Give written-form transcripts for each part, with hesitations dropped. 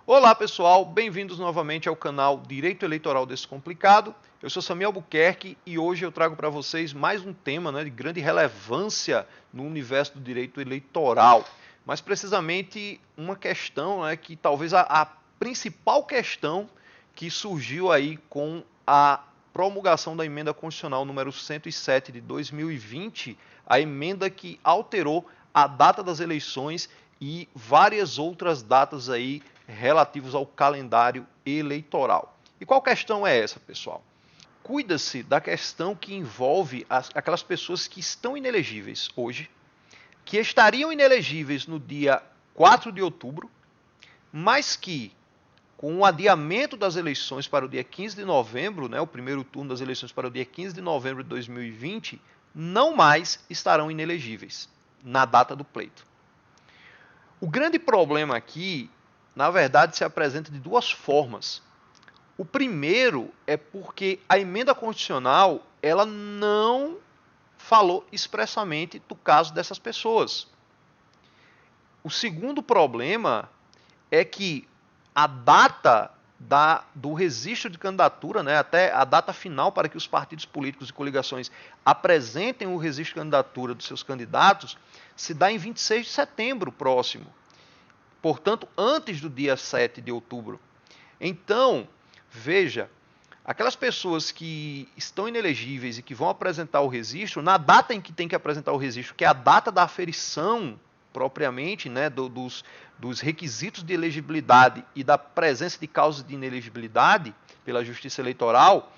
Olá pessoal, bem-vindos novamente ao canal Direito Eleitoral Descomplicado. Eu sou Samuel Albuquerque e hoje eu trago para vocês mais um tema de grande relevância no universo do direito eleitoral. Mas precisamente uma questão que talvez a principal questão que surgiu aí com a promulgação da emenda constitucional número 107 de 2020, a emenda que alterou a data das eleições e várias outras datas aí relativos ao calendário eleitoral. E qual questão é essa, pessoal? Cuida-se da questão que envolve aquelas pessoas que estão inelegíveis hoje, que estariam inelegíveis no dia 4 de outubro, mas que, com o adiamento das eleições para o dia 15 de novembro, o primeiro turno das eleições para o dia 15 de novembro de 2020, não mais estarão inelegíveis na data do pleito. O grande problema aqui, na verdade, se apresenta de duas formas. O primeiro é porque a emenda constitucional ela não falou expressamente do caso dessas pessoas. O segundo problema é que a data do registro de candidatura, até a data final para que os partidos políticos e coligações apresentem o registro de candidatura dos seus candidatos, se dá em 26 de setembro próximo. Portanto, antes do dia 7 de outubro. Então, veja, aquelas pessoas que estão inelegíveis e que vão apresentar o registro, na data em que tem que apresentar o registro, que é a data da aferição propriamente, dos requisitos de elegibilidade e da presença de causas de inelegibilidade pela Justiça Eleitoral,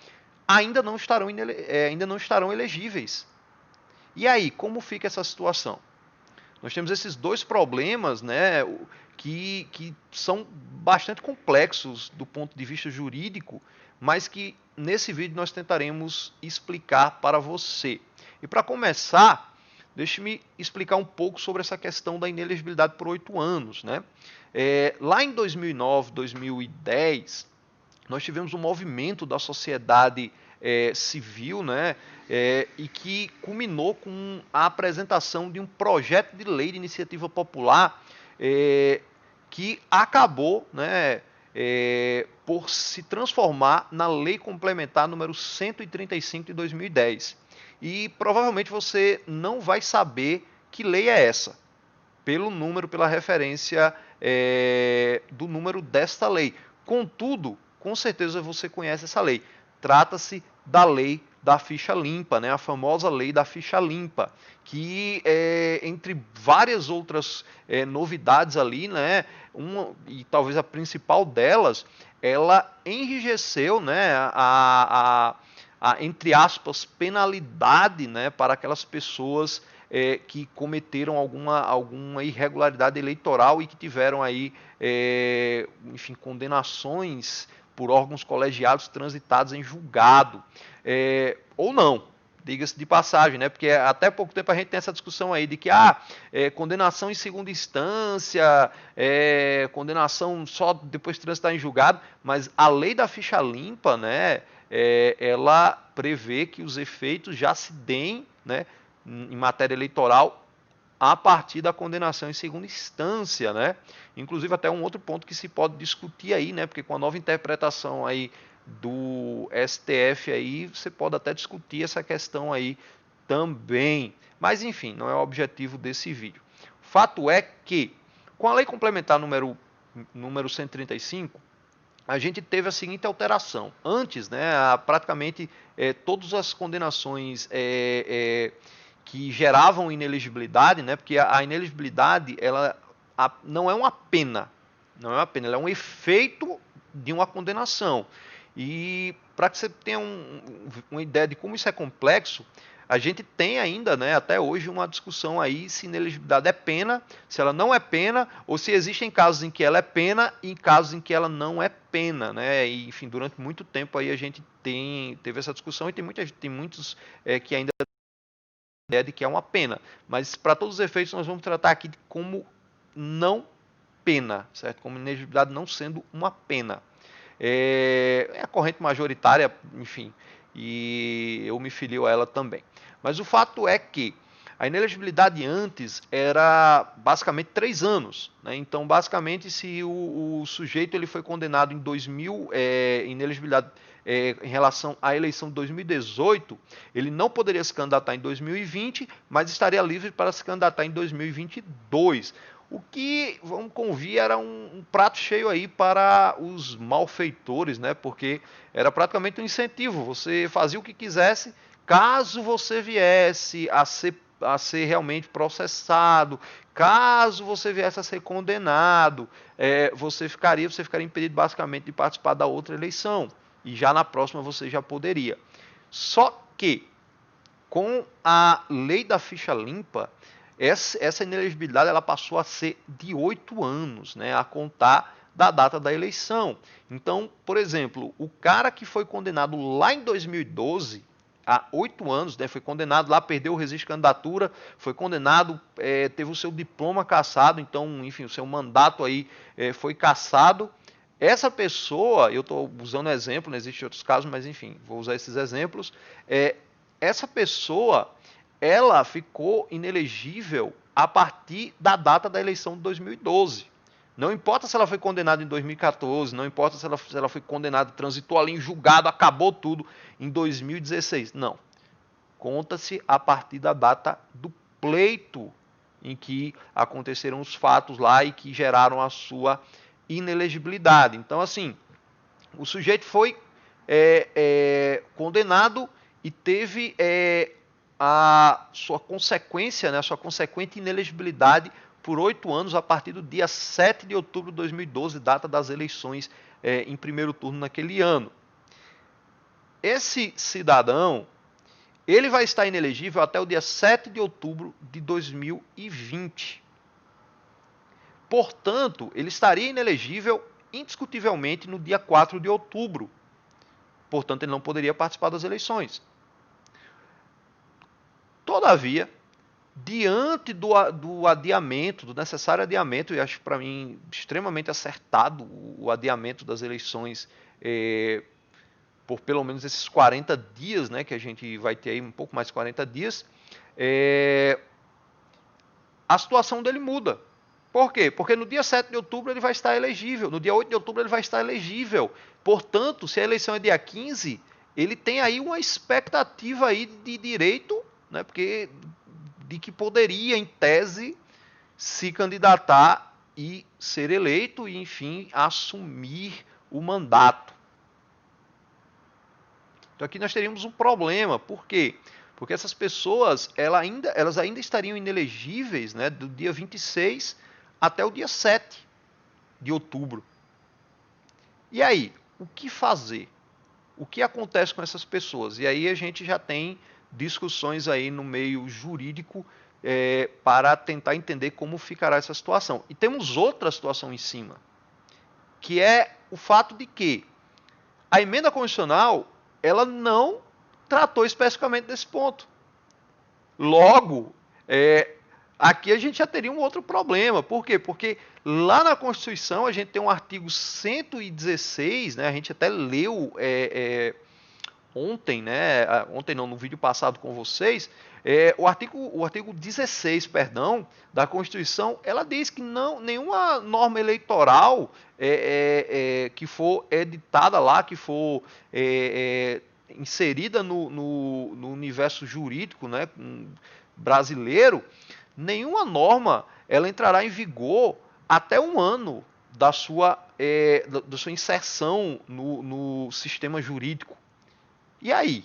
ainda não estarão elegíveis. E aí, como fica essa situação? Nós temos esses dois problemas, que são bastante complexos do ponto de vista jurídico, mas que nesse vídeo nós tentaremos explicar para você. E para começar, deixe-me explicar um pouco sobre essa questão da inelegibilidade por 8 anos. Lá em 2009, 2010, nós tivemos um movimento da sociedade civil, e que culminou com a apresentação de um projeto de lei de iniciativa popular que acabou por se transformar na Lei Complementar número 135 de 2010. E provavelmente você não vai saber que lei é essa, pela referência do número desta lei. Contudo, com certeza você conhece essa lei. Trata-se da lei da ficha limpa, a famosa lei da ficha limpa, que entre várias outras novidades ali, e talvez a principal delas, ela enrijeceu entre aspas, penalidade para aquelas pessoas que cometeram alguma irregularidade eleitoral e que tiveram aí, enfim, condenações por órgãos colegiados transitados em julgado, ou não, diga-se de passagem, porque até pouco tempo a gente tem essa discussão aí de que condenação em segunda instância, condenação só depois de transitar em julgado, mas a lei da ficha limpa, ela prevê que os efeitos já se deem, em matéria eleitoral a partir da condenação em segunda instância, Inclusive até um outro ponto que se pode discutir aí, porque com a nova interpretação aí do STF aí, você pode até discutir essa questão aí também. Mas enfim, não é o objetivo desse vídeo. Fato é que, com a lei complementar número 135, a gente teve a seguinte alteração. Antes, praticamente todas as condenações que geravam inelegibilidade, porque a inelegibilidade ela não é uma pena, ela é um efeito de uma condenação. E para que você tenha uma ideia de como isso é complexo, a gente tem ainda, até hoje, uma discussão aí se inelegibilidade é pena, se ela não é pena, ou se existem casos em que ela é pena e casos em que ela não é pena, E, enfim, durante muito tempo aí a gente teve essa discussão e tem muitos que ainda ideia de que é uma pena, mas para todos os efeitos nós vamos tratar aqui como não pena, certo? Como inelegibilidade não sendo uma pena. É a corrente majoritária, enfim, e eu me filio a ela também. Mas o fato é que A inelegibilidade antes era basicamente 3 anos, né? Então, basicamente, se o sujeito ele foi condenado em 2000, inelegibilidade em relação à eleição de 2018, ele não poderia se candidatar em 2020, mas estaria livre para se candidatar em 2022. O que, vamos convir, era um prato cheio aí para os malfeitores, né? Porque era praticamente um incentivo. Você fazia o que quisesse, caso você viesse a ser realmente processado, caso você viesse a ser condenado, você ficaria impedido basicamente de participar da outra eleição. E já na próxima você já poderia. Só que, com a lei da ficha limpa, essa inelegibilidade ela passou a ser de 8 anos, né, a contar da data da eleição. Então, por exemplo, o cara que foi condenado lá em 2012, há 8 anos, né, foi condenado lá, perdeu o registro de candidatura, foi condenado, teve o seu diploma cassado, então, enfim, o seu mandato aí foi cassado. Essa pessoa, eu estou usando exemplo, não existem outros casos, mas enfim, vou usar esses exemplos. Essa pessoa, ela ficou inelegível a partir da data da eleição de 2012. Não importa se ela foi condenada em 2014, não importa se ela foi condenada, transitou ali em julgado, acabou tudo em 2016. Não. Conta-se a partir da data do pleito em que aconteceram os fatos lá e que geraram a sua inelegibilidade. Então, assim, o sujeito foi condenado e teve a sua consequência, né, a sua consequente inelegibilidade por 8 anos a partir do dia 7 de outubro de 2012, data das eleições em primeiro turno naquele ano. Esse cidadão, ele vai estar inelegível até o dia 7 de outubro de 2020. Portanto, ele estaria inelegível indiscutivelmente no dia 4 de outubro. Portanto, ele não poderia participar das eleições. Todavia, diante do adiamento, do necessário adiamento, e acho para mim extremamente acertado o adiamento das eleições por pelo menos esses 40 dias, né, que a gente vai ter aí um pouco mais de 40 dias, a situação dele muda. Por quê? Porque no dia 7 de outubro ele vai estar elegível, no dia 8 de outubro ele vai estar elegível. Portanto, se a eleição é dia 15, ele tem aí uma expectativa aí de direito, né, porque de que poderia, em tese, se candidatar e ser eleito e, enfim, assumir o mandato. Então aqui nós teríamos um problema. Por quê? Porque essas pessoas elas ainda estariam inelegíveis, né, do dia 26 até o dia 7 de outubro. E aí, o que fazer? O que acontece com essas pessoas? E aí a gente já tem discussões aí no meio jurídico para tentar entender como ficará essa situação. E temos outra situação em cima, que é o fato de que a emenda constitucional ela não tratou especificamente desse ponto. Logo, aqui a gente já teria um outro problema. Por quê? Porque lá na Constituição a gente tem um artigo 116, né? A gente até leu ontem, né? Ontem não, no vídeo passado com vocês, o artigo 16, perdão, da Constituição, ela diz que nenhuma norma eleitoral que for editada lá, que for inserida no universo jurídico, né, brasileiro, nenhuma norma ela entrará em vigor até um ano da sua inserção no sistema jurídico. E aí?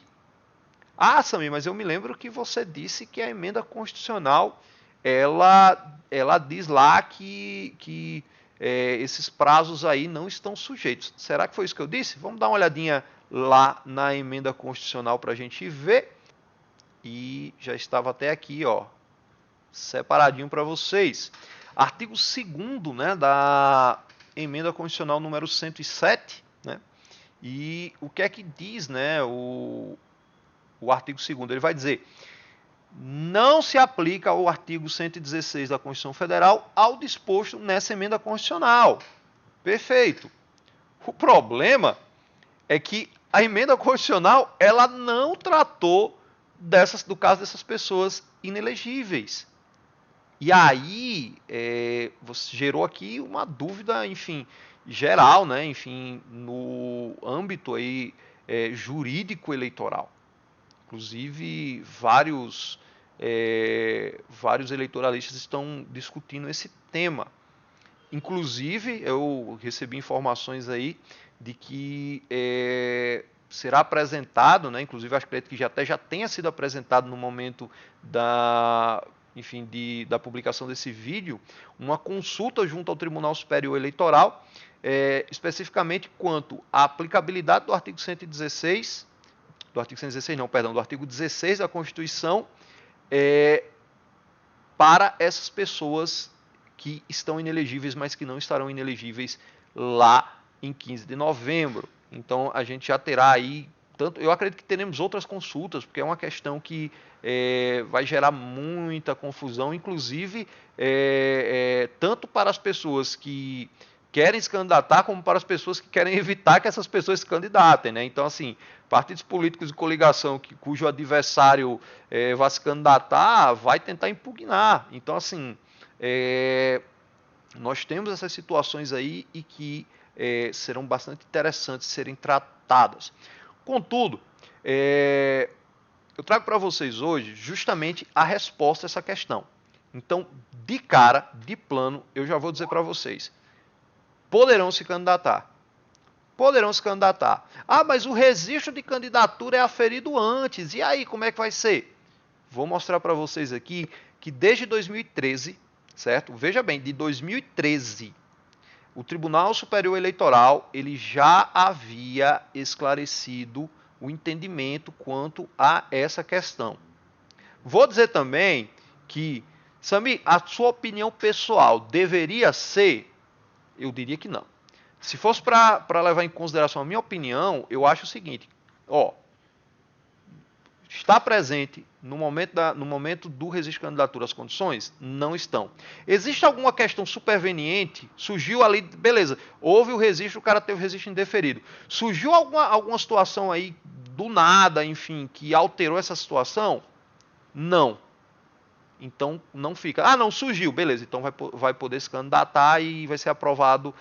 Ah, Samir, mas eu me lembro que você disse que a emenda constitucional ela diz lá que esses prazos aí não estão sujeitos. Será que foi isso que eu disse? Vamos dar uma olhadinha lá na emenda constitucional para a gente ver. E já estava até aqui, ó, separadinho para vocês. Artigo 2º, né, da emenda constitucional número 107, né? E o que é que diz, né, o artigo 2º? Ele vai dizer: não se aplica o artigo 116 da Constituição Federal ao disposto nessa emenda constitucional. Perfeito. O problema é que a emenda constitucional ela não tratou do caso dessas pessoas inelegíveis. E aí, você gerou aqui uma dúvida, enfim, geral, né? Enfim, no âmbito aí, jurídico eleitoral. Inclusive, vários eleitoralistas estão discutindo esse tema. Inclusive, eu recebi informações aí de que será apresentado, né, inclusive acho que já tenha sido apresentado no momento da publicação desse vídeo, uma consulta junto ao Tribunal Superior Eleitoral, especificamente quanto à aplicabilidade do artigo 116, do artigo 16 da Constituição, para essas pessoas que estão inelegíveis, mas que não estarão inelegíveis lá em 15 de novembro. Então, a gente já terá aí, eu acredito que teremos outras consultas, porque é uma questão que vai gerar muita confusão, inclusive tanto para as pessoas que querem se candidatar, como para as pessoas que querem evitar que essas pessoas se candidatem, né? Então, assim, partidos políticos de coligação cujo adversário vai se candidatar, vai tentar impugnar. Então, assim, nós temos essas situações aí e que serão bastante interessantes serem tratadas. Contudo, eu trago para vocês hoje justamente a resposta a essa questão. Então, de cara, de plano, eu já vou dizer para vocês. Poderão se candidatar. Poderão se candidatar. Ah, mas o registro de candidatura é aferido antes. E aí, como é que vai ser? Vou mostrar para vocês aqui que desde 2013, certo? Veja bem, de 2013, o Tribunal Superior Eleitoral ele já havia esclarecido o entendimento quanto a essa questão. Vou dizer também que, Sami, a sua opinião pessoal deveria ser? Eu diria que não. Se fosse para levar em consideração a minha opinião, eu acho o seguinte, está presente no momento do registro de candidatura as condições? Não estão. Existe alguma questão superveniente? Surgiu ali, beleza, houve o registro, o cara teve o registro indeferido. Surgiu alguma situação aí do nada, enfim, que alterou essa situação? Não. Então não fica, não, surgiu, beleza, então vai poder se candidatar e vai ser aprovado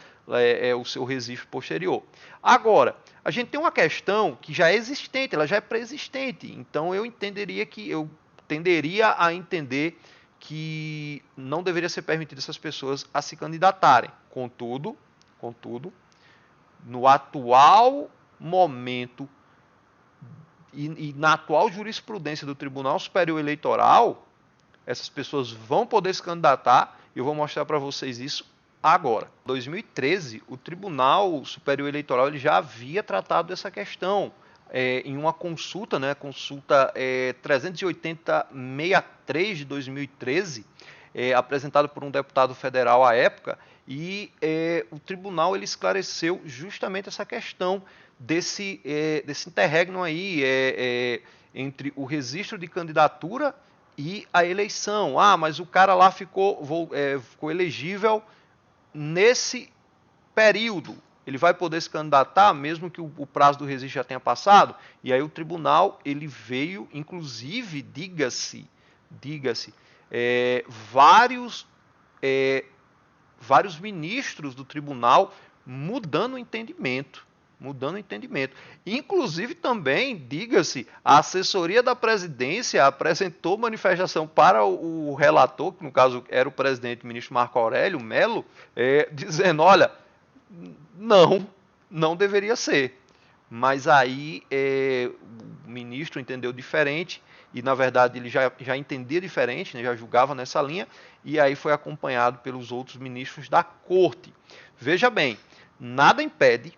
o seu registro posterior. Agora, a gente tem uma questão que já é existente, ela já é pré-existente, então eu tenderia a entender que não deveria ser permitido essas pessoas a se candidatarem. Contudo, no atual momento e na atual jurisprudência do Tribunal Superior Eleitoral, essas pessoas vão poder se candidatar e eu vou mostrar para vocês isso agora. Em 2013, o Tribunal Superior Eleitoral ele já havia tratado dessa questão em uma consulta, né, consulta 380-63 de 2013, apresentada por um deputado federal à época, e o tribunal ele esclareceu justamente essa questão desse interregno aí entre o registro de candidatura e a eleição. Mas o cara lá ficou elegível nesse período. Ele vai poder se candidatar, mesmo que o prazo do registro já tenha passado? E aí o tribunal, ele veio, inclusive, diga-se, vários ministros do tribunal mudando o entendimento. Inclusive também, diga-se, a assessoria da presidência apresentou manifestação para o relator, que no caso era o presidente, o ministro Marco Aurélio Mello, dizendo, olha, não deveria ser. Mas aí o ministro entendeu diferente, e na verdade ele já entendia diferente, né, já julgava nessa linha, e aí foi acompanhado pelos outros ministros da corte. Veja bem, nada impede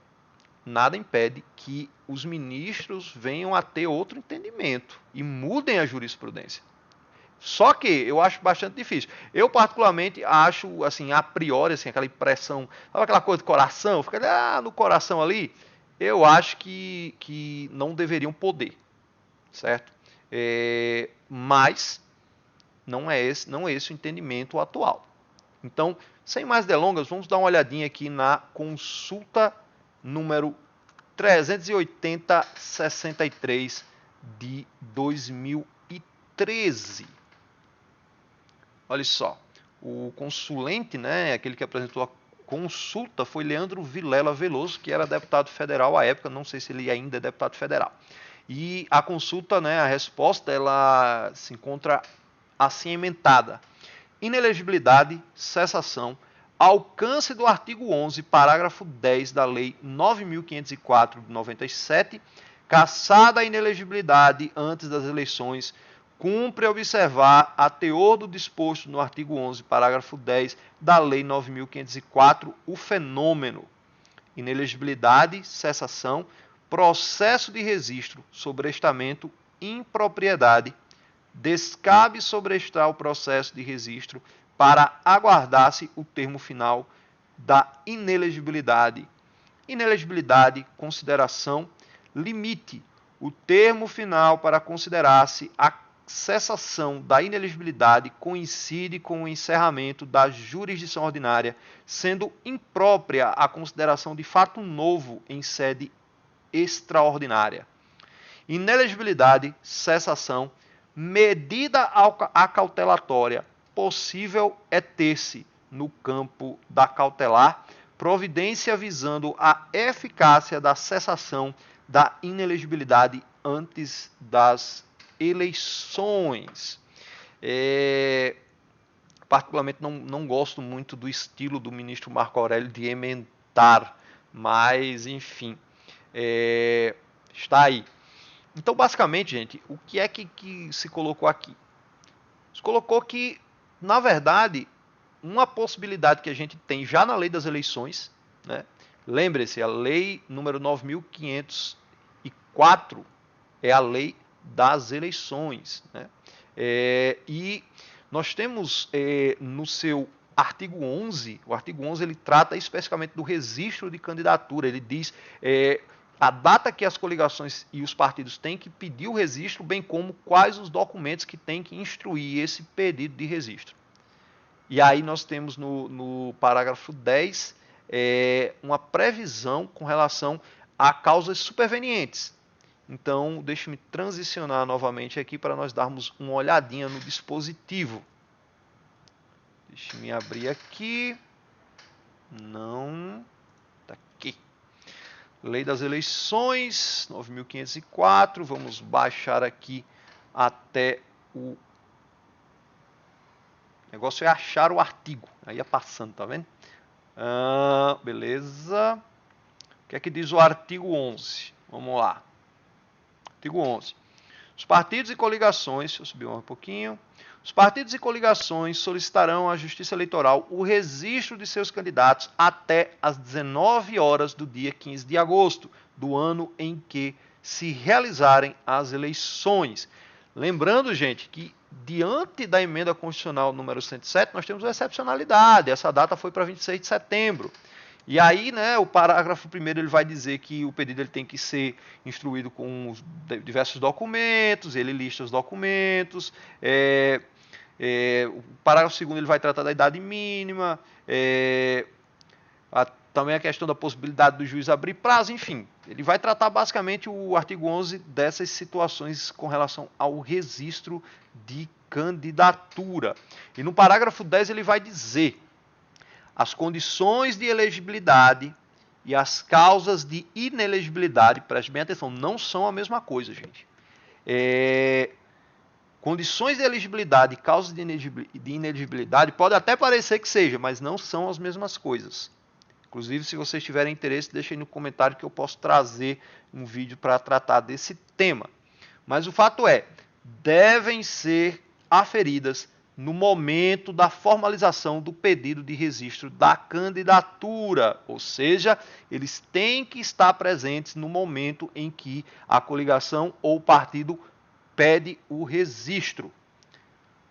que os ministros venham a ter outro entendimento e mudem a jurisprudência. Só que eu acho bastante difícil. Eu, particularmente, acho, assim, a priori, assim, aquela impressão, sabe aquela coisa de coração? Fica no coração ali. Eu acho que não deveriam poder, certo? Mas não é esse o entendimento atual. Então, sem mais delongas, vamos dar uma olhadinha aqui na consulta número 380-63 de 2013. olha só, o consulente, né, aquele que apresentou a consulta, foi Leandro Vilela Veloso, que era deputado federal à época, não sei se ele ainda é deputado federal. E a consulta, né, a resposta, ela se encontra assim emendada: inelegibilidade, cessação, alcance do artigo 11, parágrafo 10 da Lei 9.504 de 97, cassada a inelegibilidade antes das eleições, cumpre observar a teor do disposto no artigo 11, parágrafo 10 da Lei 9.504, o fenômeno: inelegibilidade, cessação, processo de registro, sobrestamento, impropriedade. Descabe sobrestar o processo de registro para aguardar-se o termo final da inelegibilidade. Inelegibilidade, consideração, limite. O termo final para considerar-se a cessação da inelegibilidade coincide com o encerramento da jurisdição ordinária, sendo imprópria a consideração de fato novo em sede extraordinária. Inelegibilidade, cessação, medida acautelatória possível é ter-se, no campo da cautelar, providência visando a eficácia da cessação da inelegibilidade antes das eleições. Particularmente não gosto muito do estilo do ministro Marco Aurélio de emendar, mas enfim, está aí. Então, basicamente, gente, o que é que se colocou aqui? Se colocou que, na verdade, uma possibilidade que a gente tem já na lei das eleições, né? Lembre-se, a lei número 9.504 é a lei das eleições, né? E nós temos no seu artigo 11, o artigo 11 ele trata especificamente do registro de candidatura, ele diz a data que as coligações e os partidos têm que pedir o registro, bem como quais os documentos que têm que instruir esse pedido de registro. E aí nós temos no parágrafo 10 uma previsão com relação a causas supervenientes. Então, deixe-me transicionar novamente aqui para nós darmos uma olhadinha no dispositivo. Deixe-me abrir aqui. Não. Está aqui. Lei das eleições, 9.504. Vamos baixar aqui até o... O negócio é achar o artigo. Aí é passando, tá vendo? Beleza. O que é que diz o artigo 11? Vamos lá. Artigo 11. Os partidos e coligações, deixa eu subir um pouquinho. Os partidos e coligações solicitarão à Justiça Eleitoral o registro de seus candidatos até às 19 horas do dia 15 de agosto do ano em que se realizarem as eleições. Lembrando, gente, que diante da emenda constitucional número 107, nós temos uma excepcionalidade. Essa data foi para 26 de setembro. E aí, né, o parágrafo 1º ele vai dizer que o pedido ele tem que ser instruído com diversos documentos, ele lista os documentos. O parágrafo 2º ele vai tratar da idade mínima, também a questão da possibilidade do juiz abrir prazo, enfim. Ele vai tratar basicamente o artigo 11 dessas situações com relação ao registro de candidatura. E no parágrafo 10 ele vai dizer: as condições de elegibilidade e as causas de inelegibilidade, preste bem atenção, não são a mesma coisa, gente. Condições de elegibilidade e causas de inelegibilidade pode até parecer que seja, mas não são as mesmas coisas. Inclusive, se vocês tiverem interesse, deixem no comentário que eu posso trazer um vídeo para tratar desse tema. Mas o fato é, devem ser aferidas no momento da formalização do pedido de registro da candidatura, ou seja, eles têm que estar presentes no momento em que a coligação ou partido pede o registro.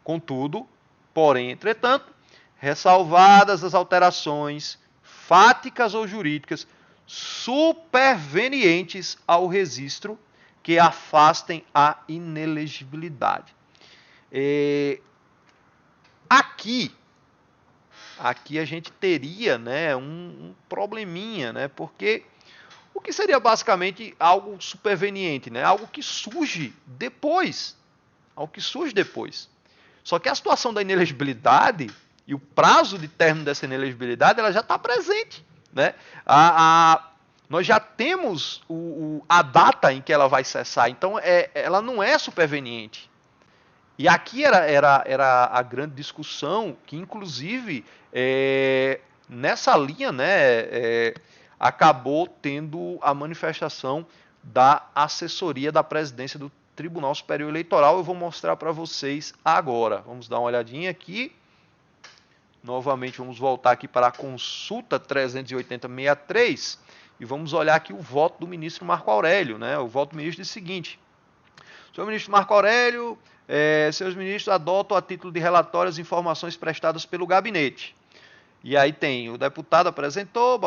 Contudo, porém, entretanto, ressalvadas as alterações fáticas ou jurídicas supervenientes ao registro que afastem a inelegibilidade. Aqui a gente teria, né, um probleminha, né, porque o que seria basicamente algo superveniente, né, algo que surge depois, Só que a situação da inelegibilidade e o prazo de término dessa inelegibilidade, ela já está presente, né? Nós já temos a data em que ela vai cessar, então ela não é superveniente. E aqui era a grande discussão, que inclusive nessa linha, né, acabou tendo a manifestação da assessoria da presidência do Tribunal Superior Eleitoral. Eu vou mostrar para vocês agora. Vamos dar uma olhadinha aqui. Novamente vamos voltar aqui para a consulta 380-63 e vamos olhar aqui o voto do ministro Marco Aurélio, né? O voto do ministro diz o seguinte: senhor ministro Marco Aurélio, seus ministros adotam a título de relatório as informações prestadas pelo gabinete. E aí tem, o deputado apresentou,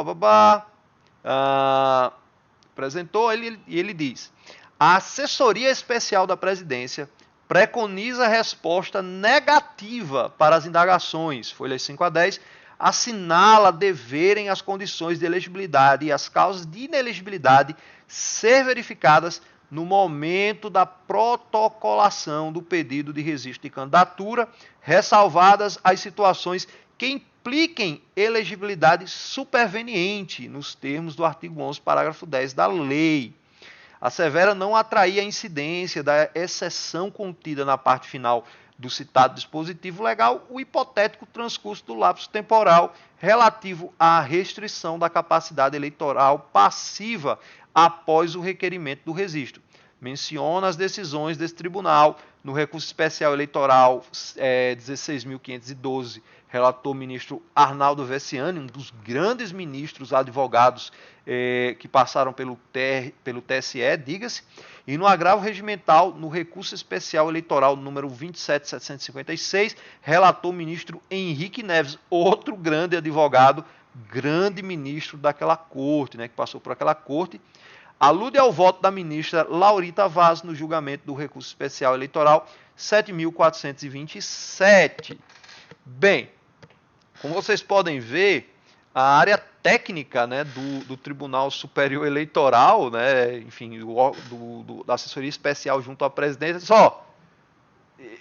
apresentou, e ele diz: a assessoria especial da presidência preconiza resposta negativa para as indagações, folhas 5 a 10, assinala deverem as condições de elegibilidade e as causas de inelegibilidade ser verificadas no momento da protocolação do pedido de registro de candidatura, ressalvadas as situações que impliquem elegibilidade superveniente nos termos do artigo 11, parágrafo 10 da lei. Assevera não atrair a incidência da exceção contida na parte final do citado dispositivo legal o hipotético transcurso do lapso temporal relativo à restrição da capacidade eleitoral passiva após o requerimento do registro. Menciona as decisões desse tribunal no recurso especial eleitoral 16.512, relator ministro Arnaldo Vessiani, um dos grandes ministros advogados que passaram pelo TSE, diga-se, e no agravo regimental, no recurso especial eleitoral número 27.756, relator ministro Henrique Neves, outro grande advogado, grande ministro daquela corte, né, que passou por aquela corte. Alude ao voto da ministra Laurita Vaz no julgamento do recurso especial eleitoral 7.427. Bem, como vocês podem ver, a área técnica, né, do Tribunal Superior Eleitoral, né, enfim, da assessoria especial junto à presidência, só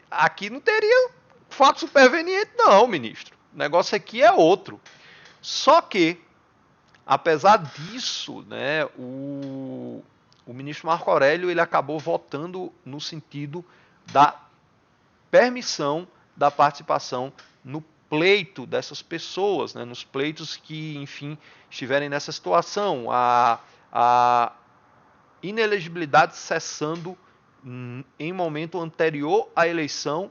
aqui não teria fato superveniente não, ministro. O negócio aqui é outro. Só que, apesar disso, né, o ministro Marco Aurélio ele acabou votando no sentido da permissão da participação no pleito dessas pessoas, né, nos pleitos que, enfim, estiverem nessa situação, a inelegibilidade cessando em momento anterior à eleição,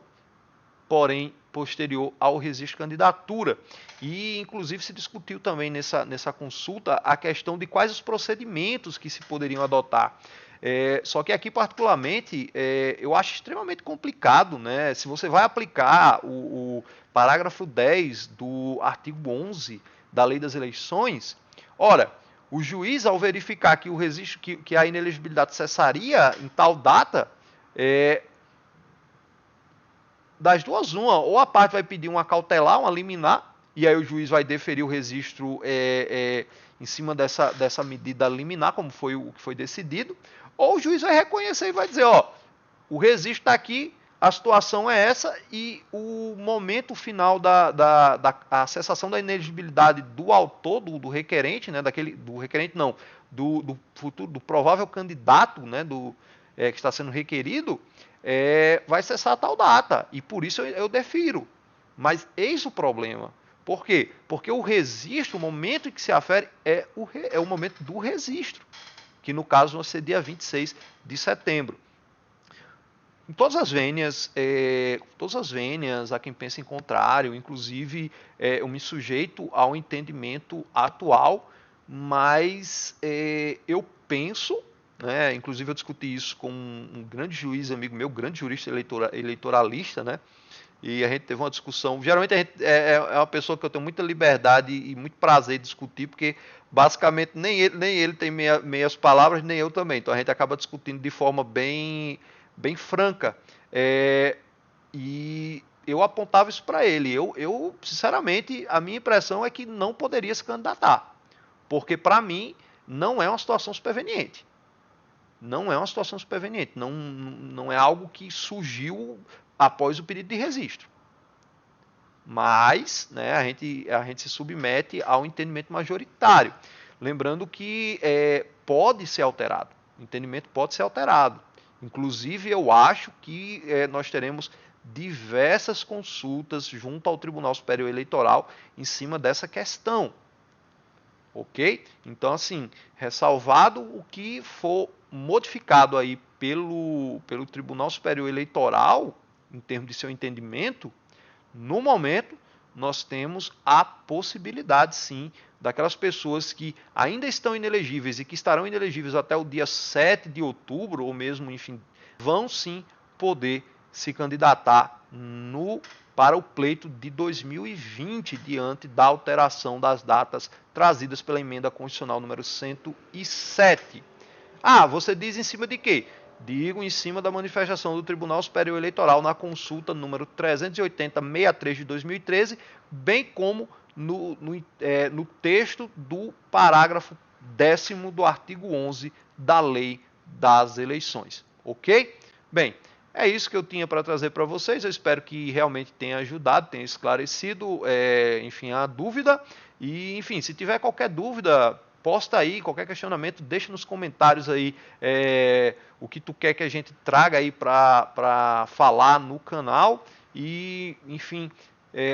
porém posterior ao registro de candidatura. E, inclusive, se discutiu também nessa consulta a questão de quais os procedimentos que se poderiam adotar. Só que aqui, particularmente, eu acho extremamente complicado, né? Se você vai aplicar o parágrafo 10 do artigo 11 da Lei das Eleições, ora, o juiz, ao verificar que o registro, que a inelegibilidade cessaria em tal data, das duas, uma, ou a parte vai pedir uma cautelar, uma liminar, e aí o juiz vai deferir o registro em cima dessa medida liminar, como foi o que foi decidido, ou o juiz vai reconhecer e vai dizer, ó, o registro está aqui, a situação é essa, e o momento final a cessação da inelegibilidade do autor, do requerente, né, do requerente não, do futuro, do provável candidato, né, que está sendo requerido, vai cessar a tal data, e por isso eu defiro. Mas eis o problema. Por quê? Porque o registro, o momento em que se afere, é o momento do registro, que no caso vai ser dia 26 de setembro. Em todas as vênias, há quem pense em contrário, inclusive eu me sujeito ao entendimento atual, mas eu penso, né, inclusive eu discuti isso com um grande juiz, amigo meu, grande jurista eleitoralista, né, e a gente teve uma discussão. Geralmente a gente é uma pessoa que eu tenho muita liberdade e muito prazer em discutir, porque basicamente nem ele tem meias palavras, nem eu também. Então a gente acaba discutindo de forma bem franca. E eu apontava isso para ele. Eu, sinceramente, a minha impressão é que não poderia se candidatar, porque para mim não é uma situação superveniente. Não é uma situação superveniente, não é algo que surgiu após o pedido de registro. Mas, né, a gente se submete ao entendimento majoritário. Lembrando que pode ser alterado. O entendimento pode ser alterado. Inclusive, eu acho que nós teremos diversas consultas junto ao Tribunal Superior Eleitoral em cima dessa questão. Ok? Então, assim, ressalvado o que for modificado aí pelo Tribunal Superior Eleitoral, em termos de seu entendimento, no momento, nós temos a possibilidade, sim, daquelas pessoas que ainda estão inelegíveis e que estarão inelegíveis até o dia 7 de outubro, ou mesmo, enfim, vão sim poder se candidatar para o pleito de 2020, diante da alteração das datas trazidas pela emenda constitucional número 107. Ah, você diz em cima de quê? Digo em cima da manifestação do Tribunal Superior Eleitoral na consulta número 380-63 de 2013, bem como no texto do parágrafo 10º do artigo 11 da Lei das Eleições. Ok? Bem, é isso que eu tinha para trazer para vocês. Eu espero que realmente tenha ajudado, tenha esclarecido, enfim, a dúvida. E, enfim, se tiver qualquer dúvida, posta aí, qualquer questionamento, deixa nos comentários aí o que tu quer que a gente traga aí para falar no canal. E, enfim,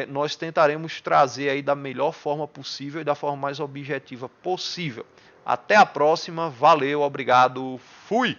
nós tentaremos trazer aí da melhor forma possível e da forma mais objetiva possível. Até a próxima, valeu, obrigado, fui!